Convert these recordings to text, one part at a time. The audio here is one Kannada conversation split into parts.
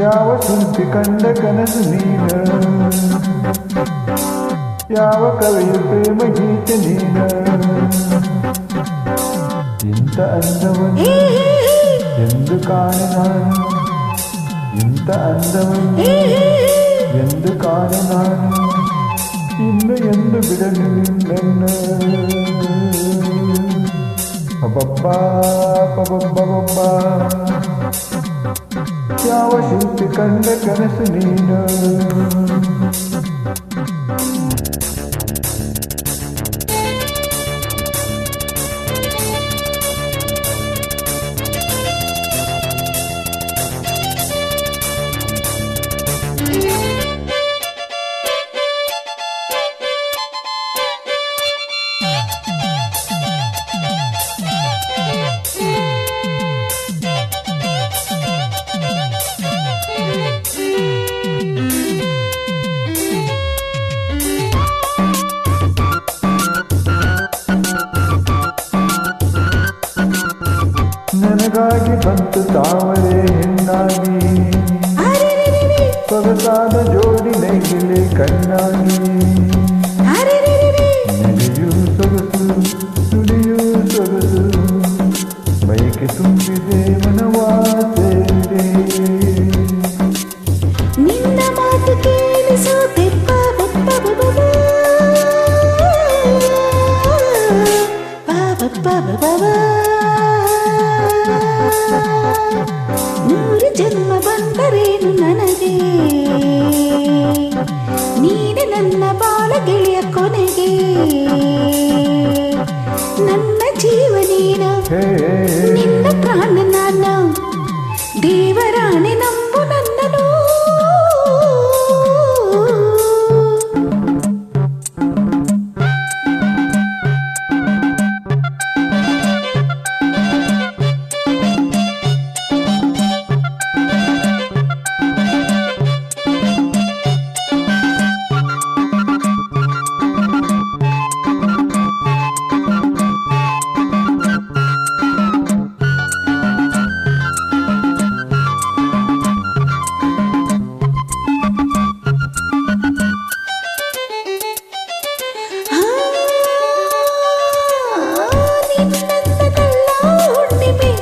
ಯಾವ ಶಿಲ್ಪಿ ಕಂಡ ಕನಸು ನೀನ, ಯಾವ ಕವಿಯ ಪ್ರೇಮ ಗೀತೆ ನೀನ, ಇಂಥ ಅಂದವನ್ನು ಎಂದು ಕಾಣೆ ನಾನು, ಇಂಥ ಅಂದವನ್ನು ಎಂದು ಕಾಣೆ ನಾನು, ಇನ್ನು ಎಂದು ಬಿಡಲು ನಿನ್ನನ್ನು. ಪಬಬ್ಬಾ ಪಬಬ್ಬಬಬ್ಬಾ, ಯಾವ ಶಿಲ್ಪಿ ಕಂಡ ಕನಸು ನೀನು. ನನಗಾಗಿ ಬಂತು ತಾವರೆ ಹೆಣ್ಣಾಗಿ, ಸೊಗಸಾದ ಜೋಡಿ ನೈಗಿಲೆ ಕಣ್ಣಾಗಿ, ನಡೆಯೂ ಸೊಗಸು ನುಡಿಯೂ ಸೊಗಸು, ಬೈಕೆ ತುಂಬಿದೆ ಮನವಾಸೆ. ನಿನ್ನ ಮಾತು ಕೇಳಿಸೋ ಬೆಪ್ಪ ಬೆಪ್ಪ ಬಬ, ನೂರು ಜನ್ಮ ಬಂದರೇನು ನನಗೆ, ನೀನೆ ನನ್ನ ಬಾಳ ಗೆಳೆಯ ಕೊನೆಗೆ, ನನ್ನ ಜೀವ ನೀನು, ನಿನ್ನ ಪ್ರಾಣ ನಾನು, ದೇವರಾಣೆ ನಂಬು ನನ್ನನು.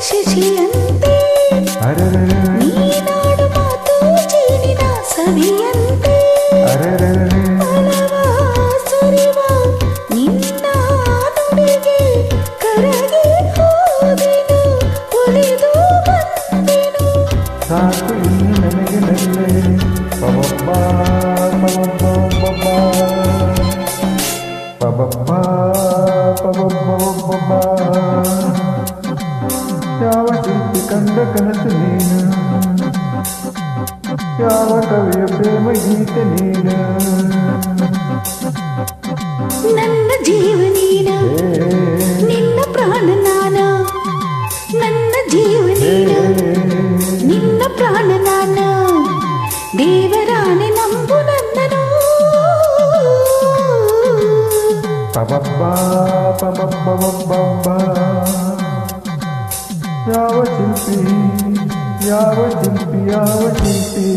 ಶಶಿಯಂತೆ ನೀನಾಡು ಮಾತು ಚೀನಿನ ಸವಿಯಂತೆ, ಅಲವಾ ಸುರಿವ ನಿನ್ನ ನುಡಿಗೆ ಕರಗಿ ಹೋದೆನು, ಒಲಿದು ಬಂದೆನು. ಸಾಕು ಇನ್ನು ನನಗೆ ನಲ್ಲೆ ಪಬಬ್ಬಾ ಪಬಬ್ಬಬ್ಬಬ್ಬಾ, ಪಬಬ್ಬಾ ಪಬಬ್ಬಬ್ಬಬ್ಬಾ, ಯಾವ ಶಿಲ್ಪಿ ಕಂಡ ಕನಸು ನೀನು, ಯಾವ ಕವಿಯ ಪ್ರೇಮ ಗೀತೆ ನೀನು, ನನ್ನ ಜೀವ ನೀನು, ನಿನ್ನ ಪ್ರಾಣ ನಾನು, ನನ್ನ ಜೀವ ನೀನು, ನಿನ್ನ ಪ್ರಾಣ ನಾನು, ದೇವರಾಣೆ ನಂಬು ನನ್ನನು. ಪಬಬ್ಬಾ ಪಬಬ್ಬಬಬ್ಬಾ, ಯಾವ ಶಿಲ್ಪಿ ಯಾವ ಶಿಲ್ಪಿ ಯಾವ ಶಿಲ್ಪಿ.